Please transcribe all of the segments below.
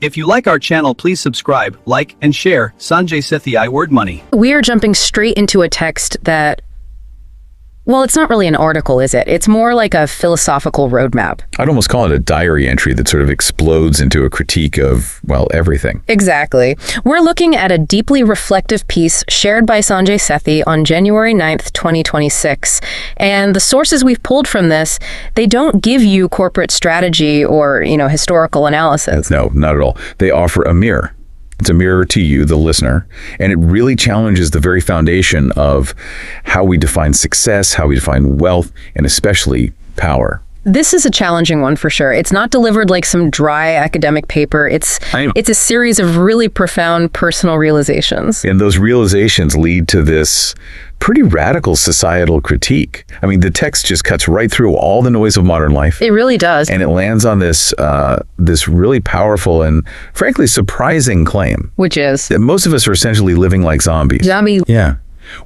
If you like our channel, please subscribe, like, and share. Sanjay Sethi, I Word Money. We are jumping straight into a text that, well, it's not really an article, is it? It's more like a philosophical roadmap. I'd almost call it a diary entry that sort of explodes into a critique of, well, everything. Exactly. We're looking at a deeply reflective piece shared by Sanjay Sethi on January 9th, 2026. And the sources we've pulled from this, they don't give you corporate strategy or, historical analysis. No, not at all. They offer a mirror. It's a mirror to you, the listener, and it really challenges the very foundation of how we define success, how we define wealth, and especially power. This is a challenging one for sure. It's not delivered like some dry academic paper. It's a series of really profound personal realizations. And those realizations lead to this pretty radical societal critique. I mean, the text just cuts right through all the noise of modern life. It really does. And it lands on this really powerful and frankly surprising claim. Which is? That most of us are essentially living like zombies. Yeah.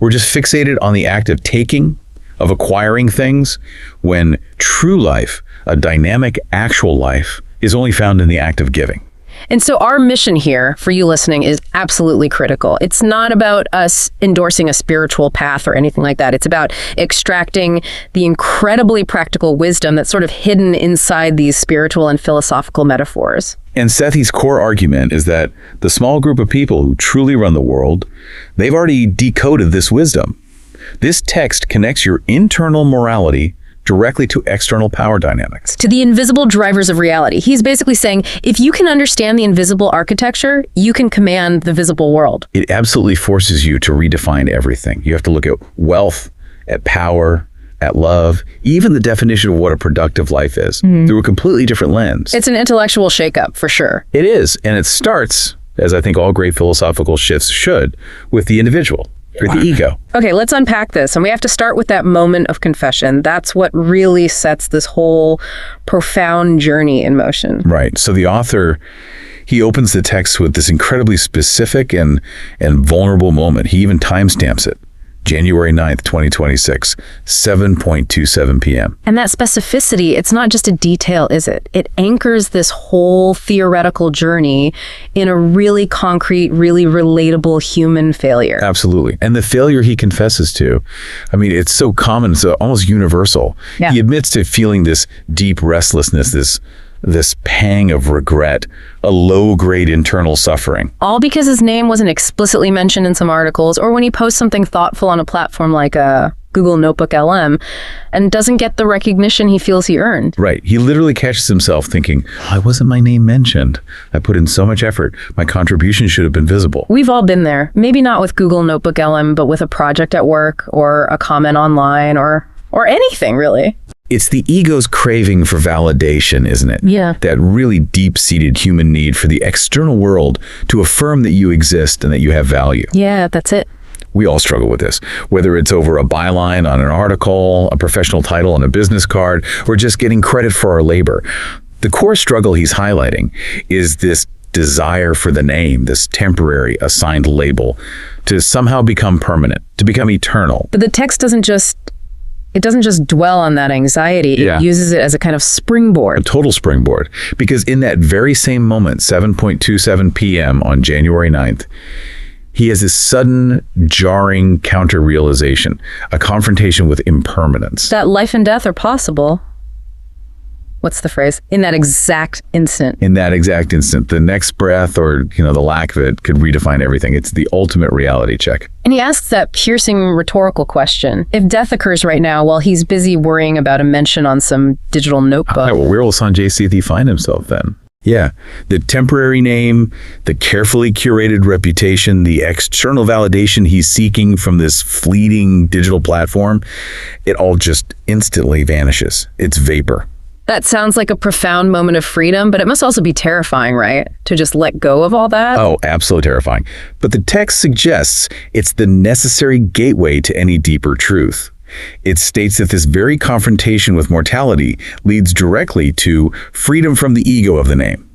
We're just fixated on the act of taking, of acquiring things, when true life, a dynamic, actual life, is only found in the act of giving. And so our mission here, for you listening, is absolutely critical. It's not about us endorsing a spiritual path or anything like that. It's about extracting the incredibly practical wisdom that's sort of hidden inside these spiritual and philosophical metaphors. And Sethi's core argument is that the small group of people who truly run the world, they've already decoded this wisdom. This text connects your internal morality directly to external power dynamics. To the invisible drivers of reality. He's basically saying, if you can understand the invisible architecture, you can command the visible world. It absolutely forces you to redefine everything. You have to look at wealth, at power, at love, even the definition of what a productive life is, through a completely different lens. It's an intellectual shakeup, for sure. It is, and it starts, as I think all great philosophical shifts should, with the individual. Or the ego. Okay, let's unpack this. And we have to start with that moment of confession. That's what really sets this whole profound journey in motion. Right. So the author, he opens the text with this incredibly specific and vulnerable moment. He even timestamps it. January 9th, 2026, 7:27 p.m. And that specificity, it's not just a detail, is it? It anchors this whole theoretical journey in a really concrete, really relatable human failure. Absolutely. And the failure he confesses to, I mean, it's so common, it's almost universal. Yeah. He admits to feeling this deep restlessness, this pang of regret, a low-grade internal suffering. All because his name wasn't explicitly mentioned in some articles, or when he posts something thoughtful on a platform like Google Notebook LM and doesn't get the recognition he feels he earned. Right. He literally catches himself thinking, why wasn't my name mentioned? I put in so much effort. My contribution should have been visible. We've all been there. Maybe not with Google Notebook LM, but with a project at work or a comment online or anything, really. It's the ego's craving for validation, isn't it? Yeah. That really deep-seated human need for the external world to affirm that you exist and that you have value. Yeah, that's it. We all struggle with this, whether it's over a byline on an article, a professional title on a business card, or just getting credit for our labor. The core struggle he's highlighting is this desire for the name, this temporary assigned label, to somehow become permanent, to become eternal. But the text doesn't just dwell on that anxiety. It uses it as a kind of springboard. A total springboard. Because in that very same moment, 7:27 p.m. on January 9th, he has this sudden, jarring counter-realization, a confrontation with impermanence. That life and death are possible. What's the phrase? In that exact instant. In that exact instant. The next breath or, the lack of it could redefine everything. It's the ultimate reality check. And he asks that piercing rhetorical question. If death occurs right now while he's busy worrying about a mention on some digital notebook. Well, where will Sanjay Sethi find himself then? Yeah, the temporary name, the carefully curated reputation, the external validation he's seeking from this fleeting digital platform, it all just instantly vanishes. It's vapor. That sounds like a profound moment of freedom, but it must also be terrifying, right? To just let go of all that? Oh, absolutely terrifying. But the text suggests it's the necessary gateway to any deeper truth. It states that this very confrontation with mortality leads directly to freedom from the ego of the name.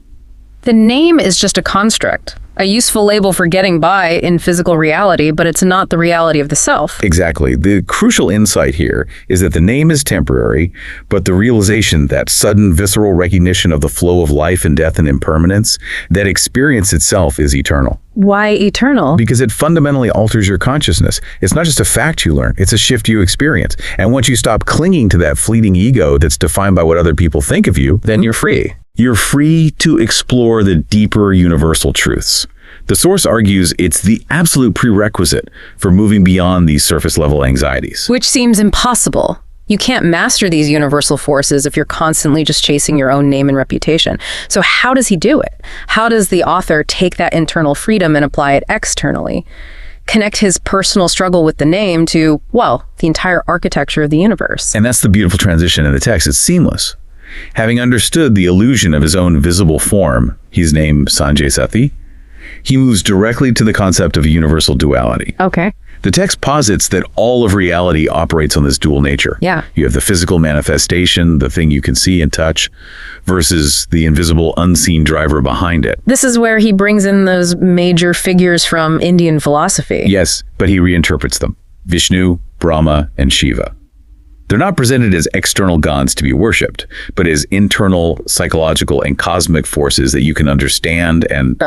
The name is just a construct, A useful label for getting by in physical reality, but it's not the reality of the self. Exactly. The crucial insight here is that the name is temporary, but the realization, that sudden visceral recognition of the flow of life and death and impermanence, that experience itself is eternal. Why eternal? Because it fundamentally alters your consciousness. It's not just a fact you learn, it's a shift you experience. And once you stop clinging to that fleeting ego that's defined by what other people think of you, then you're free. You're free to explore the deeper universal truths. The source argues it's the absolute prerequisite for moving beyond these surface-level anxieties. Which seems impossible. You can't master these universal forces if you're constantly just chasing your own name and reputation. So how does he do it? How does the author take that internal freedom and apply it externally? Connect his personal struggle with the name to, well, the entire architecture of the universe. And that's the beautiful transition in the text. It's seamless. Having understood the illusion of his own visible form, he's named Saraswati, he moves directly to the concept of a universal duality. Okay. The text posits that all of reality operates on this dual nature. Yeah. You have the physical manifestation, the thing you can see and touch, versus the invisible, unseen driver behind it. This is where he brings in those major figures from Indian philosophy. Yes, but he reinterprets them. Vishnu, Brahma, and Shiva. They're not presented as external gods to be worshipped, but as internal, psychological, and cosmic forces that you can understand and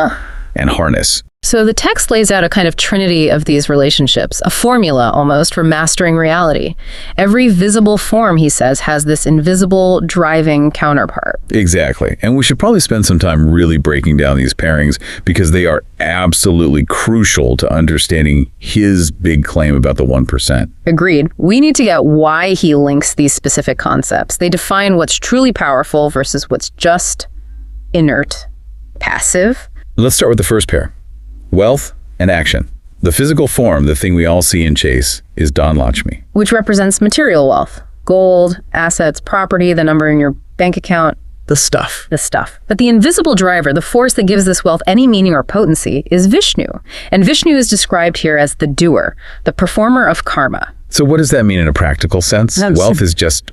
harness. So the text lays out a kind of trinity of these relationships, a formula almost for mastering reality. Every visible form, he says, has this invisible driving counterpart. Exactly. And we should probably spend some time really breaking down these pairings because they are absolutely crucial to understanding his big claim about the 1%. Agreed. We need to get why he links these specific concepts. They define what's truly powerful versus what's just inert, passive. Let's start with the first pair. Wealth and action. The physical form, the thing we all see and chase, is Lakshmi. Which represents material wealth. Gold, assets, property, the number in your bank account. The stuff. The stuff. But the invisible driver, the force that gives this wealth any meaning or potency, is Vishnu. And Vishnu is described here as the doer, the performer of karma. So what does that mean in a practical sense? Wealth is just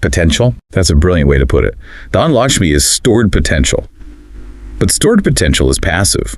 potential? That's a brilliant way to put it. Lakshmi is stored potential. But stored potential is passive.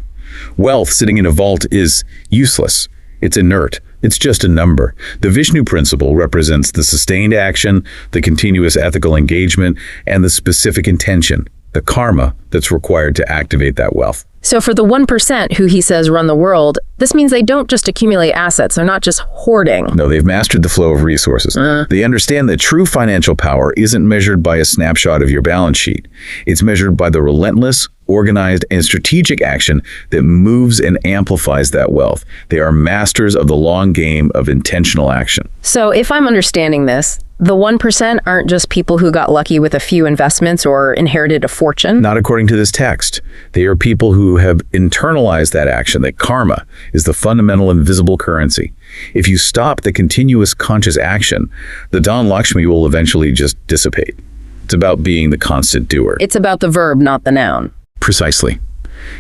Wealth sitting in a vault is useless. It's inert. It's just a number. The Vishnu principle represents the sustained action, the continuous ethical engagement, and the specific intention, the karma that's required to activate that wealth. So for the 1% who he says run the world, this means they don't just accumulate assets. They're not just hoarding. No, they've mastered the flow of resources. They understand that true financial power isn't measured by a snapshot of your balance sheet. It's measured by the relentless, organized, and strategic action that moves and amplifies that wealth. They are masters of the long game of intentional action. So if I'm understanding this, the 1% aren't just people who got lucky with a few investments or inherited a fortune. Not according to this text. They are people who have internalized that action, that karma is the fundamental invisible currency. If you stop the continuous conscious action, the Lakshmi will eventually just dissipate. It's about being the constant doer. It's about the verb, not the noun. Precisely.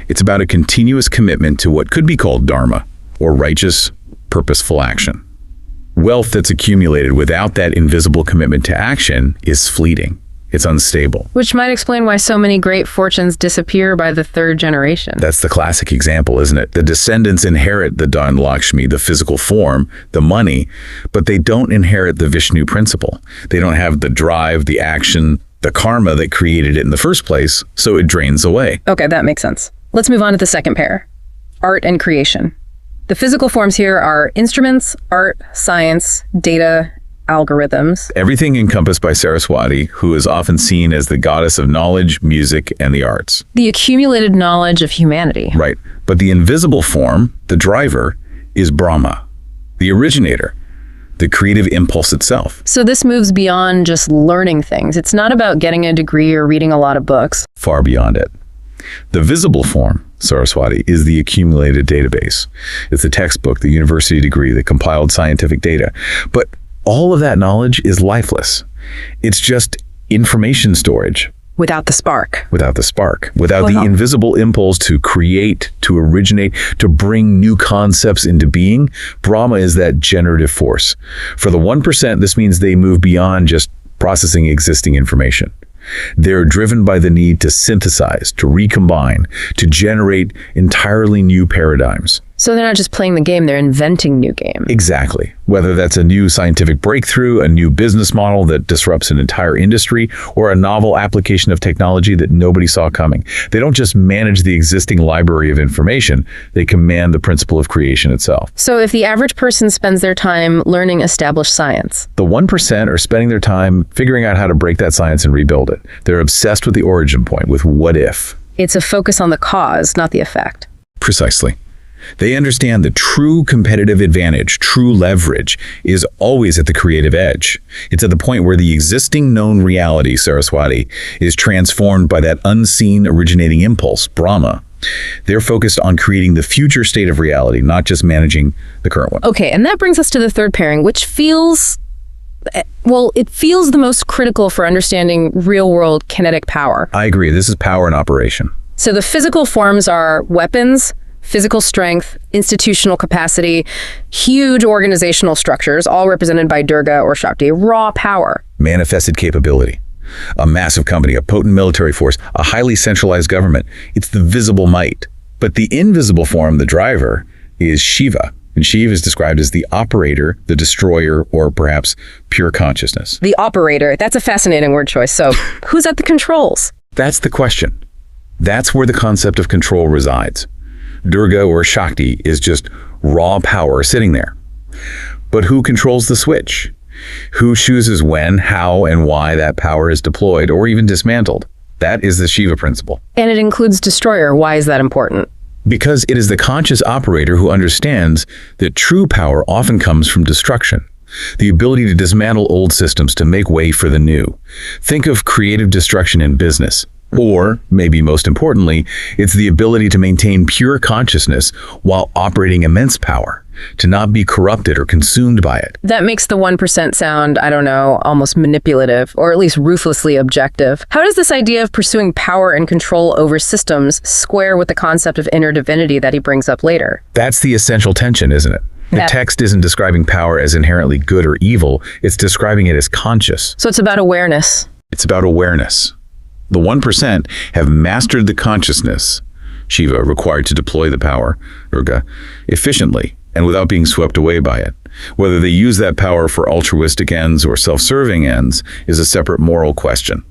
It's about a continuous commitment to what could be called dharma, or righteous, purposeful action. Wealth that's accumulated without that invisible commitment to action is fleeting. It's unstable. Which might explain why so many great fortunes disappear by the third generation. That's the classic example, isn't it? The descendants inherit the Lakshmi, the physical form, the money, but they don't inherit the Vishnu principle. They don't have the drive, the action, the karma that created it in the first place, so it drains away. Okay, that makes sense. Let's move on to the second pair. Art and creation. The physical forms here are instruments, art, science, data, algorithms. Everything encompassed by Saraswati, who is often seen as the goddess of knowledge, music, and the arts. The accumulated knowledge of humanity. Right. But the invisible form, the driver, is Brahma, the originator, the creative impulse itself. So this moves beyond just learning things. It's not about getting a degree or reading a lot of books. Far beyond it. The visible form, Saraswati, is the accumulated database. It's the textbook, the university degree, the compiled scientific data. But all of that knowledge is lifeless. It's just information storage. Without the spark. Without the spark. Without the invisible impulse to create, to originate, to bring new concepts into being, Brahma is that generative force. For the 1%, this means they move beyond just processing existing information. They're driven by the need to synthesize, to recombine, to generate entirely new paradigms. So they're not just playing the game, they're inventing new game. Exactly. Whether that's a new scientific breakthrough, a new business model that disrupts an entire industry, or a novel application of technology that nobody saw coming. They don't just manage the existing library of information, they command the principle of creation itself. So if the average person spends their time learning established science, The 1% are spending their time figuring out how to break that science and rebuild it. They're obsessed with the origin point, with what if. it's a focus on the cause, not the effect. Precisely. They understand the true competitive advantage, true leverage, is always at the creative edge. It's at the point where the existing known reality, Saraswati, is transformed by that unseen originating impulse, Brahma. They're focused on creating the future state of reality, not just managing the current one. Okay, and that brings us to the third pairing, which feels, well, it feels the most critical for understanding real-world kinetic power. I agree. This is power in operation. So the physical forms are weapons, physical strength, institutional capacity, huge organizational structures, all represented by Durga or Shakti, raw power. Manifested capability. A massive company, a potent military force, a highly centralized government. It's the visible might. But the invisible form, the driver, is Shiva. And Shiva is described as the operator, the destroyer, or perhaps pure consciousness. The operator, that's a fascinating word choice. So who's at the controls? That's the question. That's where the concept of control resides. Durga or Shakti is just raw power sitting there. But who controls the switch? Who chooses when, how, and why that power is deployed or even dismantled? That is the Shiva principle. And it includes destroyer. Why is that important? Because it is the conscious operator who understands that true power often comes from destruction. The ability to dismantle old systems to make way for the new. Think of creative destruction in business. Or, maybe most importantly, it's the ability to maintain pure consciousness while operating immense power, to not be corrupted or consumed by it. That makes the 1% sound, I don't know, almost manipulative, or at least ruthlessly objective. How does this idea of pursuing power and control over systems square with the concept of inner divinity that he brings up later? That's the essential tension, isn't it? The text isn't describing power as inherently good or evil, it's describing it as conscious. So it's about awareness. It's about awareness. The 1% have mastered the consciousness, Shiva, required to deploy the power, Durga, efficiently and without being swept away by it. Whether they use that power for altruistic ends or self-serving ends is a separate moral question.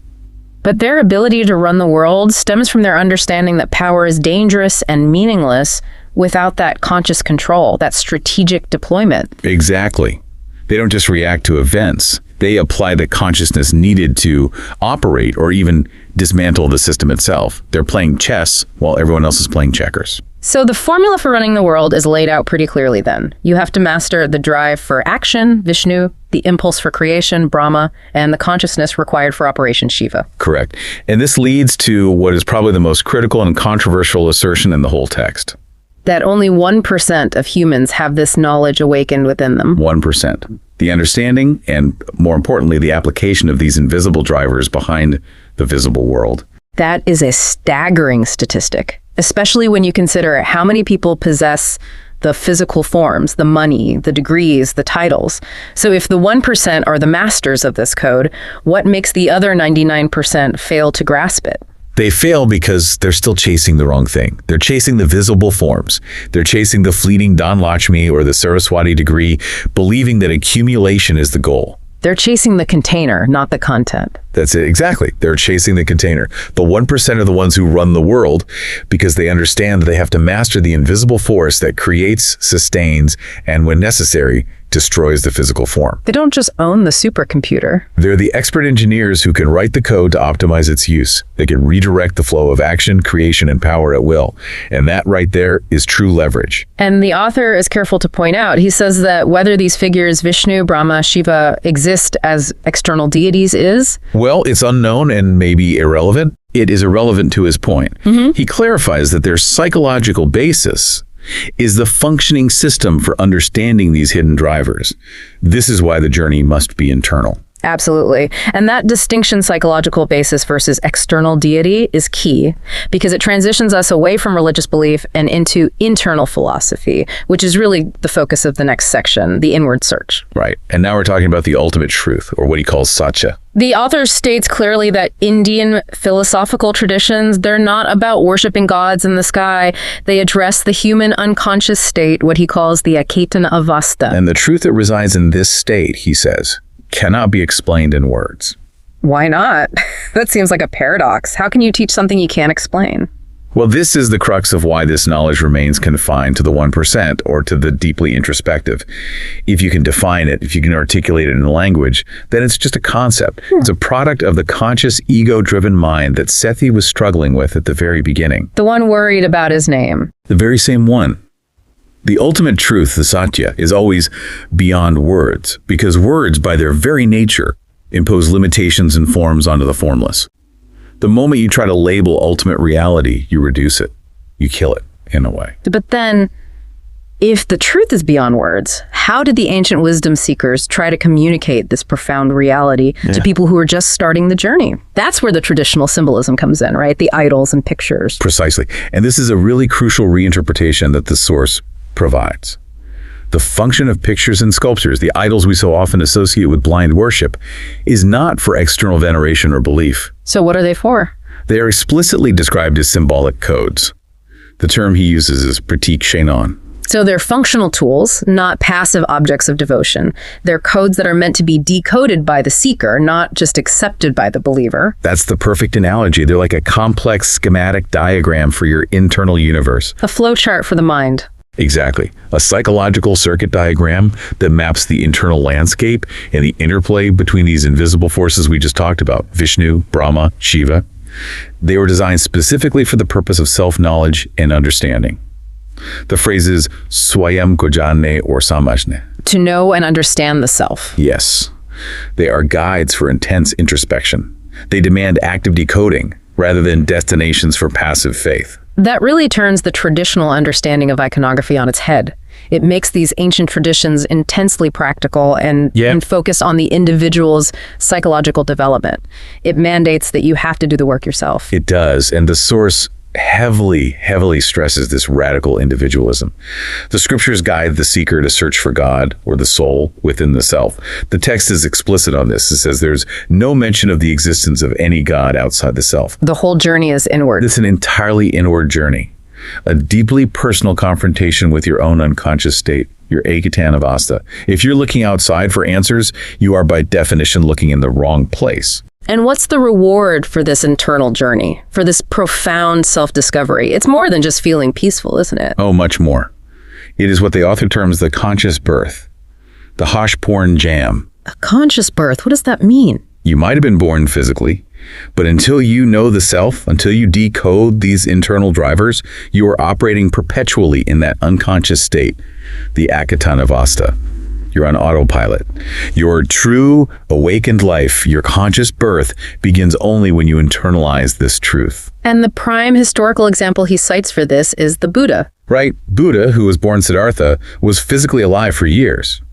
But their ability to run the world stems from their understanding that power is dangerous and meaningless without that conscious control, that strategic deployment. Exactly. They don't just react to events. They apply the consciousness needed to operate or even dismantle the system itself. They're playing chess while everyone else is playing checkers. So the formula for running the world is laid out pretty clearly then. You have to master the drive for action, Vishnu, the impulse for creation, Brahma, and the consciousness required for Operation Shiva. Correct. And this leads to what is probably the most critical and controversial assertion in the whole text. That only 1% of humans have this knowledge awakened within them. 1%. The understanding and, more importantly, the application of these invisible drivers behind the visible world. That is a staggering statistic, especially when you consider how many people possess the physical forms, the money, the degrees, the titles. So if the 1% are the masters of this code, what makes the other 99% fail to grasp it? They fail because they're still chasing the wrong thing. They're chasing the visible forms. They're chasing the fleeting Lakshmi or the Saraswati degree, believing that accumulation is the goal. They're chasing the container, not the content. That's it, exactly. They're chasing the container. The 1% are the ones who run the world because they understand that they have to master the invisible force that creates, sustains, and when necessary, destroys the physical form. They don't just own the supercomputer. They're the expert engineers who can write the code to optimize its use. They can redirect the flow of action, creation, and power at will. And that right there is true leverage. And the author is careful to point out, he says that whether these figures, Vishnu, Brahma, Shiva, exist as external deities is... Well, it's unknown and maybe irrelevant. It is irrelevant to his point. He clarifies that their psychological basis is the functioning system for understanding these hidden drivers. This is why the journey must be internal. Absolutely. And that distinction, psychological basis versus external deity, is key because it transitions us away from religious belief and into internal philosophy, which is really the focus of the next section, the inward search. Right. And now we're talking about the ultimate truth, or what he calls satya. The author states clearly that Indian philosophical traditions, they're not about worshiping gods in the sky. They address the human unconscious state, what he calls the acetana avastha. And the truth that resides in this state, he says, cannot be explained in words. Why not? That seems like a paradox. How can you teach something you can't explain? Well, this is the crux of why this knowledge remains confined to the 1% or to the deeply introspective. If you can define it, if you can articulate it in language, then it's just a concept. It's a product of the conscious, ego-driven mind that Sethi was struggling with at the very beginning. The one worried about his name. The very same one. The ultimate truth, the satya, is always beyond words, because words, by their very nature, impose limitations and forms onto the formless. The moment you try to label ultimate reality, you reduce it. You kill it, in a way. But then, if the truth is beyond words, how did the ancient wisdom seekers try to communicate this profound reality to people who are just starting the journey? That's where the traditional symbolism comes in, right? The idols and pictures. Precisely. And this is a really crucial reinterpretation that the source provides. The function of pictures and sculptures, the idols we so often associate with blind worship, is not for external veneration or belief. So what are they for? They are explicitly described as symbolic codes. The term he uses is pratik shenon. So they're functional tools, not passive objects of devotion. They're codes that are meant to be decoded by the seeker, not just accepted by the believer. That's the perfect analogy. They're like a complex schematic diagram for your internal universe. A flowchart for the mind. Exactly. A psychological circuit diagram that maps the internal landscape and the interplay between these invisible forces we just talked about, Vishnu, Brahma, Shiva. They were designed specifically for the purpose of self-knowledge and understanding. The phrases swayam ko janne or samajhne. To know and understand the self. Yes. They are guides for intense introspection. They demand active decoding rather than destinations for passive faith. That really turns the traditional understanding of iconography on its head. It makes these ancient traditions intensely practical and focused on the individual's psychological development. It mandates that you have to do the work yourself. It does, and the source heavily stresses this radical individualism. The scriptures guide the seeker to search for God or the soul within the self. The text is explicit on this. It says there's no mention of the existence of any God outside the self. The whole journey is inward. It's an entirely inward journey, a deeply personal confrontation with your own unconscious state, your acetana avastha. If you're looking outside for answers, you are by definition looking in the wrong place. And what's the reward for this internal journey, for this profound self-discovery? It's more than just feeling peaceful, isn't it? Oh, much more. It is what the author terms the conscious birth, the Hashporn jam. A conscious birth, what does that mean? You might have been born physically, but until you know the self, until you decode these internal drivers, you are operating perpetually in that unconscious state, the acetana avastha. You're on autopilot. Your true awakened life, your conscious birth, begins only when you internalize this truth. And the prime historical example he cites for this is the Buddha. Right. Buddha, who was born Siddhartha, was physically alive for years.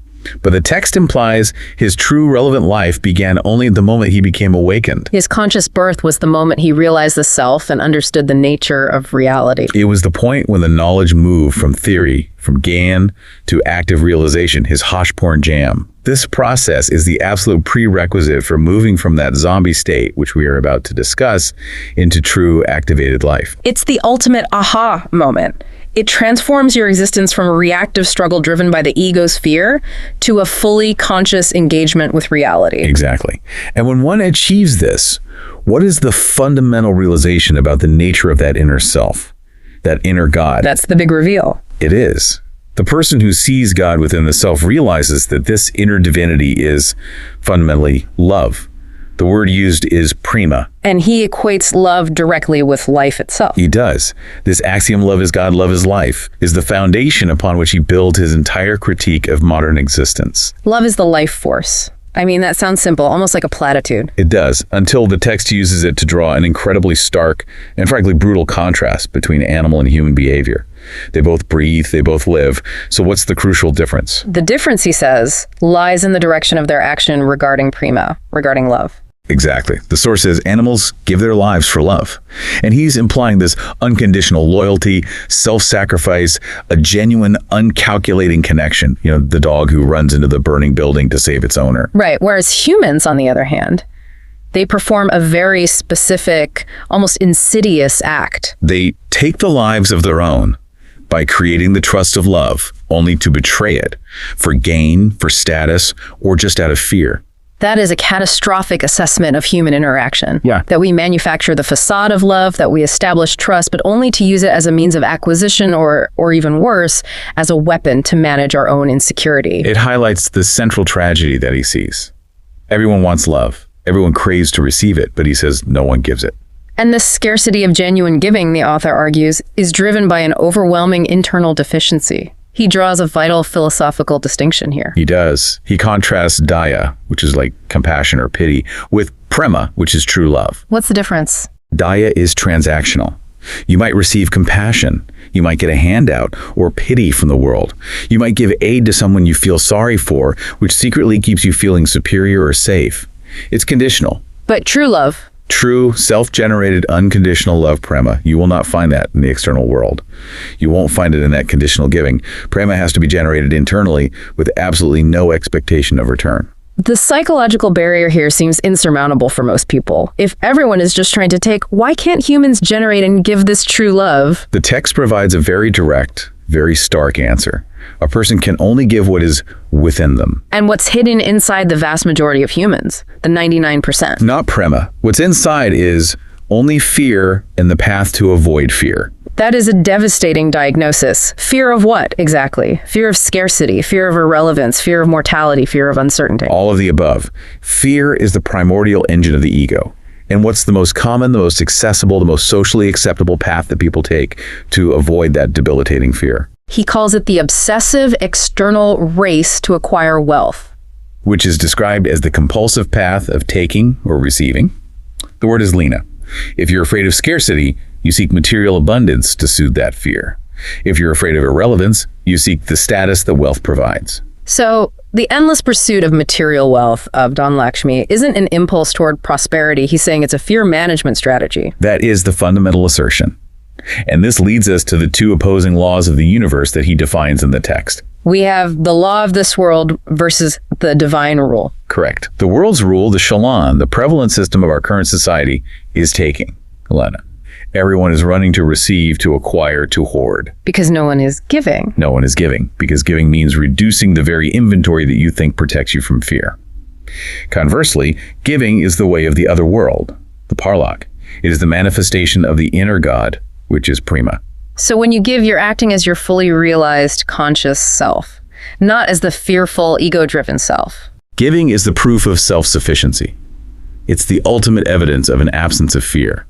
But the text implies his true relevant life began only at the moment he became awakened. His conscious birth was the moment he realized the self and understood the nature of reality. It was the point when the knowledge moved from theory, from Gyan, to active realization, his Hashporn jam. This process is the absolute prerequisite for moving from that zombie state, which we are about to discuss, into true activated life. It's the ultimate aha moment. It transforms your existence from a reactive struggle driven by the ego's fear to a fully conscious engagement with reality. Exactly. And when one achieves this, what is the fundamental realization about the nature of that inner self, that inner God? That's the big reveal. It is. The person who sees God within the self realizes that this inner divinity is fundamentally love. The word used is prima. And he equates love directly with life itself. He does. This axiom, love is God, love is life, is the foundation upon which he builds his entire critique of modern existence. Love is the life force. I mean, that sounds simple, almost like a platitude. It does, until the text uses it to draw an incredibly stark and frankly brutal contrast between animal and human behavior. They both breathe, they both live. So what's the crucial difference? The difference, he says, lies in the direction of their action regarding prima, regarding love. Exactly. The source says animals give their lives for love. And he's implying this unconditional loyalty, self-sacrifice, a genuine, uncalculating connection. You know, the dog who runs into the burning building to save its owner. Right. Whereas humans, on the other hand, they perform a very specific, almost insidious act. They take the lives of their own by creating the trust of love, only to betray it for gain, for status, or just out of fear. That is a catastrophic assessment of human interaction. Yeah. That we manufacture the facade of love, that we establish trust, but only to use it as a means of acquisition or even worse, as a weapon to manage our own insecurity. It highlights the central tragedy that he sees. Everyone wants love. Everyone craves to receive it, but he says no one gives it. And this scarcity of genuine giving, the author argues, is driven by an overwhelming internal deficiency. He draws a vital philosophical distinction here. He does. He contrasts daya, which is like compassion or pity, with prema, which is true love. What's the difference? Daya is transactional. You might receive compassion. You might get a handout or pity from the world. You might give aid to someone you feel sorry for, which secretly keeps you feeling superior or safe. It's conditional. But true love. True, self-generated, unconditional love, prema, you will not find that in the external world. You won't find it in that conditional giving. Prema has to be generated internally with absolutely no expectation of return. The psychological barrier here seems insurmountable for most people. If everyone is just trying to take, why can't humans generate and give this true love? The text provides a very direct, very stark answer. A person can only give what is within them. And what's hidden inside the vast majority of humans, the 99%. Not prema. What's inside is only fear and the path to avoid fear. That is a devastating diagnosis. Fear of what, exactly? Fear of scarcity, fear of irrelevance, fear of mortality, fear of uncertainty. All of the above. Fear is the primordial engine of the ego. And what's the most common, the most accessible, the most socially acceptable path that people take to avoid that debilitating fear? He calls it the obsessive external race to acquire wealth, which is described as the compulsive path of taking or receiving. The word is lena. If you're afraid of scarcity, you seek material abundance to soothe that fear. If you're afraid of irrelevance, you seek the status that wealth provides. So the endless pursuit of material wealth of Don Lakshmi isn't an impulse toward prosperity. He's saying it's a fear management strategy. That is the fundamental assertion. And this leads us to the two opposing laws of the universe that he defines in the text. We have the law of this world versus the divine rule. Correct. The world's rule, the shalan, the prevalent system of our current society, is taking, Elena. Everyone is running to receive, to acquire, to hoard. Because no one is giving. No one is giving, because giving means reducing the very inventory that you think protects you from fear. Conversely, giving is the way of the other world, the parlak. It is the manifestation of the inner God, which is prema. So when you give, you're acting as your fully realized conscious self, not as the fearful, ego-driven self. Giving is the proof of self-sufficiency. It's the ultimate evidence of an absence of fear.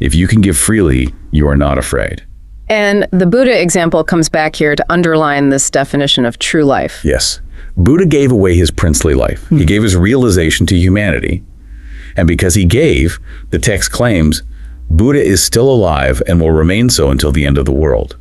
If you can give freely, you are not afraid. And the Buddha example comes back here to underline this definition of true life. Yes. Buddha gave away his princely life. He gave his realization to humanity. And because he gave, the text claims, Buddha is still alive and will remain so until the end of the world.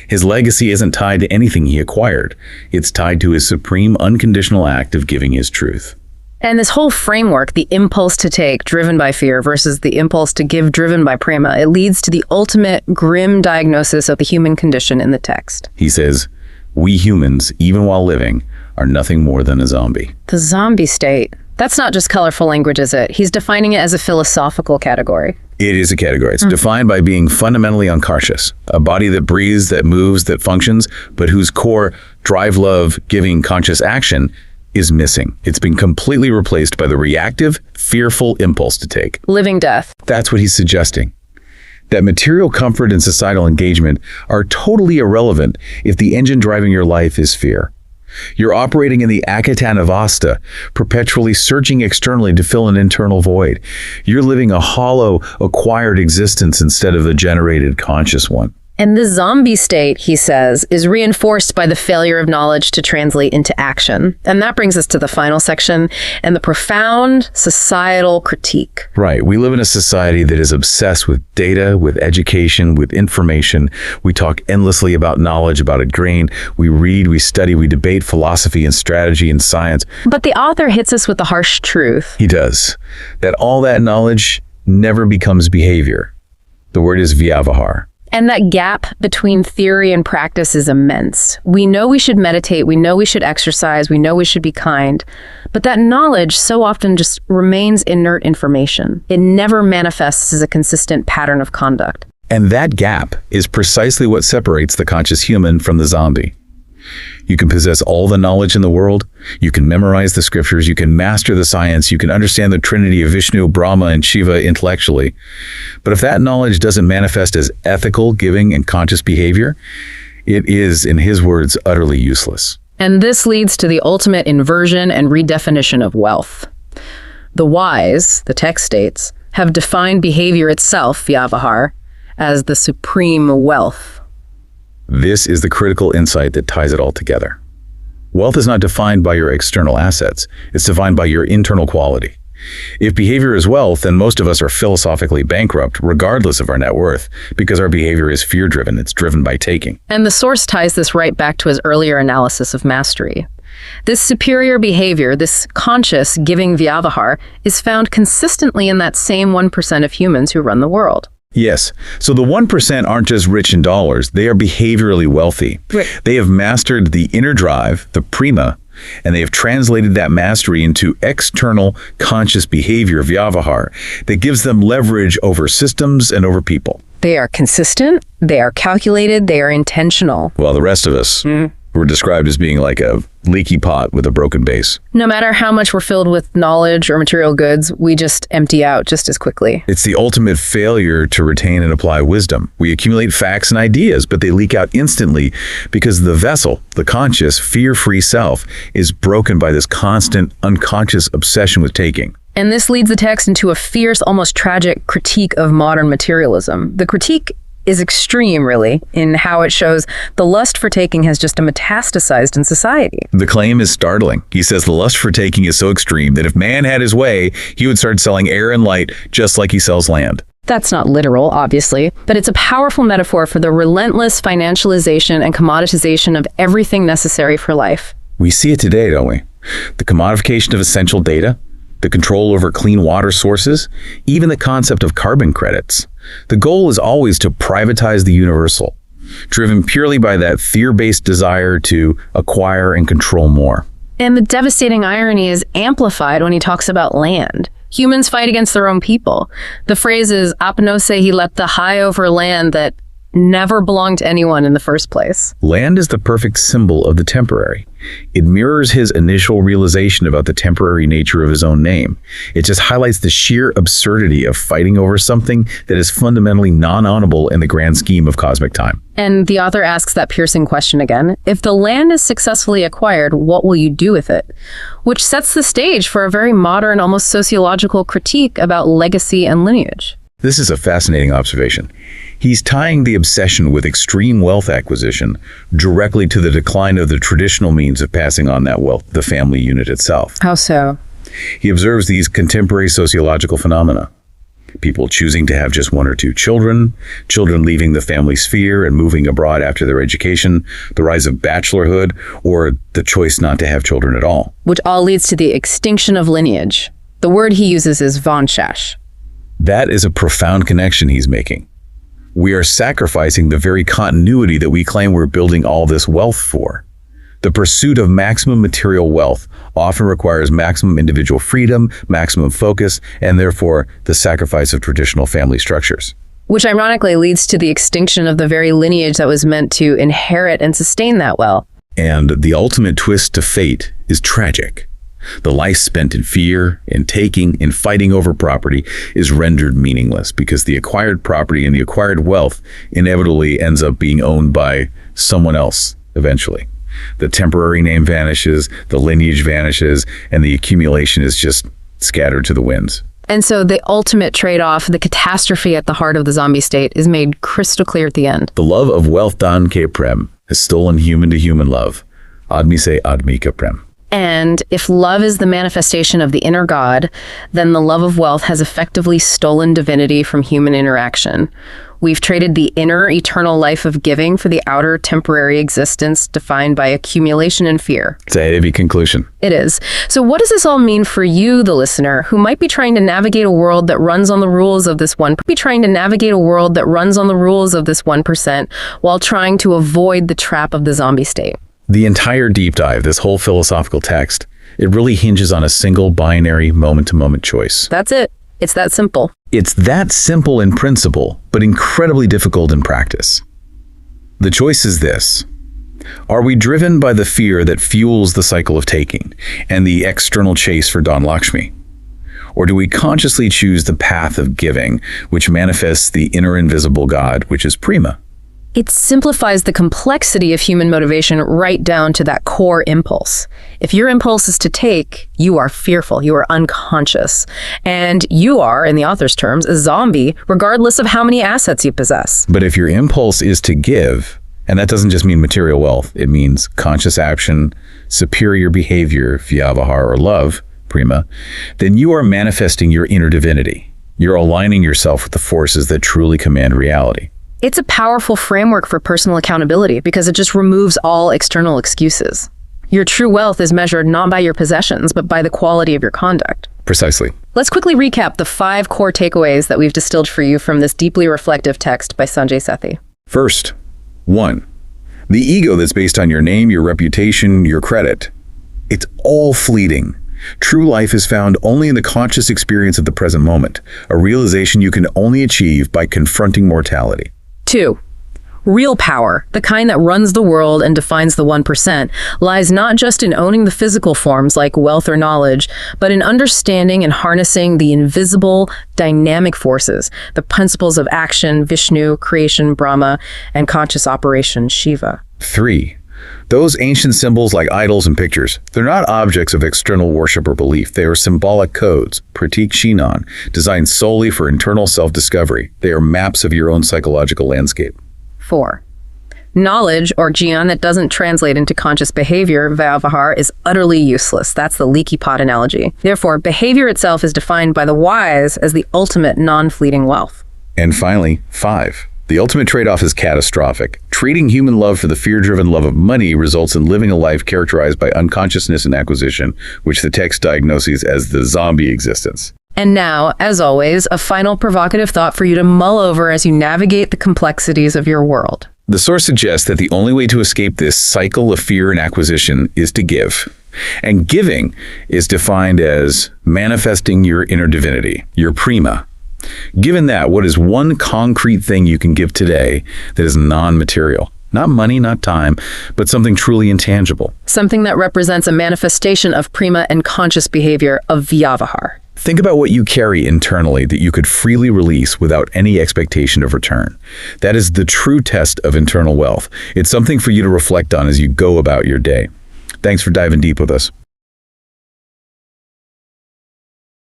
His legacy isn't tied to anything he acquired. It's tied to his supreme unconditional act of giving his truth. And this whole framework, the impulse to take driven by fear versus the impulse to give driven by prema, it leads to the ultimate grim diagnosis of the human condition in the text. He says, we humans, even while living, are nothing more than a zombie. The zombie state. That's not just colorful language, is it? He's defining it as a philosophical category. It is a category. It's defined by being fundamentally unconscious, a body that breathes, that moves, that functions, but whose core drive, love, giving, conscious action is missing. It's been completely replaced by the reactive, fearful impulse to take. Living death. That's what he's suggesting. That material comfort and societal engagement are totally irrelevant if the engine driving your life is fear. You're operating in the akatanavasta, perpetually searching externally to fill an internal void. You're living a hollow, acquired existence instead of a generated, conscious one. And this zombie state, he says, is reinforced by the failure of knowledge to translate into action. And that brings us to the final section and the profound societal critique. Right. We live in a society that is obsessed with data, with education, with information. We talk endlessly about knowledge, about a grain. We read, we study, we debate philosophy and strategy and science. But the author hits us with the harsh truth. He does. That all that knowledge never becomes behavior. The word is vyavahar. And that gap between theory and practice is immense. We know we should meditate, we know we should exercise, we know we should be kind, but that knowledge so often just remains inert information. It never manifests as a consistent pattern of conduct. And that gap is precisely what separates the conscious human from the zombie. You can possess all the knowledge in the world, you can memorize the scriptures, you can master the science, you can understand the trinity of Vishnu, Brahma, and Shiva intellectually. But if that knowledge doesn't manifest as ethical, giving, and conscious behavior, it is, in his words, utterly useless. And this leads to the ultimate inversion and redefinition of wealth. The wise, the text states, have defined behavior itself, vyavahar, as the supreme wealth. This is the critical insight that ties it all together. Wealth is not defined by your external assets. It's defined by your internal quality. If behavior is wealth, then most of us are philosophically bankrupt, regardless of our net worth, because our behavior is fear-driven. It's driven by taking. And the source ties this right back to his earlier analysis of mastery. This superior behavior, this conscious giving vyavahar, is found consistently in that same 1% of humans who run the world. Yes. So the 1% aren't just rich in dollars. They are behaviorally wealthy. Right. They have mastered the inner drive, the prima, and they have translated that mastery into external conscious behavior, vyavahar, that gives them leverage over systems and over people. They are consistent, they are calculated, they are intentional. While the rest of us were described as being like a leaky pot with a broken base. No matter how much we're filled with knowledge or material goods, we just empty out just as quickly. It's the ultimate failure to retain and apply wisdom. We accumulate facts and ideas, but they leak out instantly because the vessel, the conscious, fear-free self, is broken by this constant, unconscious obsession with taking. And this leads the text into a fierce, almost tragic critique of modern materialism. The critique is extreme, really, in how it shows the lust for taking has just metastasized in society. The claim is startling. He says the lust for taking is so extreme that if man had his way, he would start selling air and light just like he sells land. That's not literal, obviously, but it's a powerful metaphor for the relentless financialization and commoditization of everything necessary for life. We see it today, don't we? The commodification of essential data, the control over clean water sources, even the concept of carbon credits. The goal is always to privatize the universal, driven purely by that fear-based desire to acquire and control more. And the devastating irony is amplified when he talks about land. Humans fight against their own people. The phrase is, Apno se he let the high over land that never belonged to anyone in the first place. Land is the perfect symbol of the temporary. It mirrors his initial realization about the temporary nature of his own name. It just highlights the sheer absurdity of fighting over something that is fundamentally non-honorable in the grand scheme of cosmic time. And the author asks that piercing question again. If the land is successfully acquired, what will you do with it? Which sets the stage for a very modern, almost sociological critique about legacy and lineage. This is a fascinating observation. He's tying the obsession with extreme wealth acquisition directly to the decline of the traditional means of passing on that wealth, the family unit itself. How so? He observes these contemporary sociological phenomena. People choosing to have just one or two children, children leaving the family sphere and moving abroad after their education, the rise of bachelorhood, or the choice not to have children at all. Which all leads to the extinction of lineage. The word he uses is vanshash. That is a profound connection he's making. We are sacrificing the very continuity that we claim we're building all this wealth for. The pursuit of maximum material wealth often requires maximum individual freedom, maximum focus, and therefore the sacrifice of traditional family structures. Which ironically leads to the extinction of the very lineage that was meant to inherit and sustain that wealth. And the ultimate twist to fate is tragic. The life spent in fear, in taking, in fighting over property is rendered meaningless because the acquired property and the acquired wealth inevitably ends up being owned by someone else eventually. The temporary name vanishes, the lineage vanishes, and the accumulation is just scattered to the winds. And so the ultimate trade-off, the catastrophe at the heart of the zombie state, is made crystal clear at the end. The love of wealth dan ke prem has stolen human-to-human love. Admi se admi ka prem. And if love is the manifestation of the inner God, then the love of wealth has effectively stolen divinity from human interaction. We've traded the inner eternal life of giving for the outer temporary existence defined by accumulation and fear. It's a heavy conclusion. It is. So what does this all mean for you, the listener, who might be trying to navigate a world that runs on the rules of this 1% while trying to avoid the trap of the zombie state? The entire deep dive, this whole philosophical text, it really hinges on a single binary moment-to-moment choice. That's it. It's that simple. It's that simple in principle, but incredibly difficult in practice. The choice is this. Are we driven by the fear that fuels the cycle of taking and the external chase for Don Lakshmi? Or do we consciously choose the path of giving, which manifests the inner invisible God, which is Prema? It simplifies the complexity of human motivation right down to that core impulse. If your impulse is to take, you are fearful, you are unconscious. And you are, in the author's terms, a zombie, regardless of how many assets you possess. But if your impulse is to give, and that doesn't just mean material wealth, it means conscious action, superior behavior, vyavahar or love, Prema, then you are manifesting your inner divinity. You're aligning yourself with the forces that truly command reality. It's a powerful framework for personal accountability because it just removes all external excuses. Your true wealth is measured not by your possessions, but by the quality of your conduct. Precisely. Let's quickly recap the 5 core takeaways that we've distilled for you from this deeply reflective text by Sanjay Sethi. First, 1. The ego that's based on your name, your reputation, your credit. It's all fleeting. True life is found only in the conscious experience of the present moment, a realization you can only achieve by confronting mortality. 2. Real power, the kind that runs the world and defines the 1%, lies not just in owning the physical forms like wealth or knowledge, but in understanding and harnessing the invisible, dynamic forces, the principles of action, Vishnu, creation, Brahma, and conscious operation, Shiva. 3. Those ancient symbols like idols and pictures, they're not objects of external worship or belief. They are symbolic codes, pratik shinan, designed solely for internal self-discovery. They are maps of your own psychological landscape. 4. Knowledge, or jnana, that doesn't translate into conscious behavior, vyavahar, is utterly useless. That's the leaky pot analogy. Therefore, behavior itself is defined by the wise as the ultimate non-fleeting wealth. And finally, 5. The ultimate trade-off is catastrophic. Trading human love for the fear-driven love of money results in living a life characterized by unconsciousness and acquisition, which the text diagnoses as the zombie existence. And now, as always, a final provocative thought for you to mull over as you navigate the complexities of your world. The source suggests that the only way to escape this cycle of fear and acquisition is to give. And giving is defined as manifesting your inner divinity, your Prema. Given that, what is one concrete thing you can give today that is non-material? Not money, not time, but something truly intangible. Something that represents a manifestation of Prema and conscious behavior of vyavahar. Think about what you carry internally that you could freely release without any expectation of return. That is the true test of internal wealth. It's something for you to reflect on as you go about your day. Thanks for diving deep with us.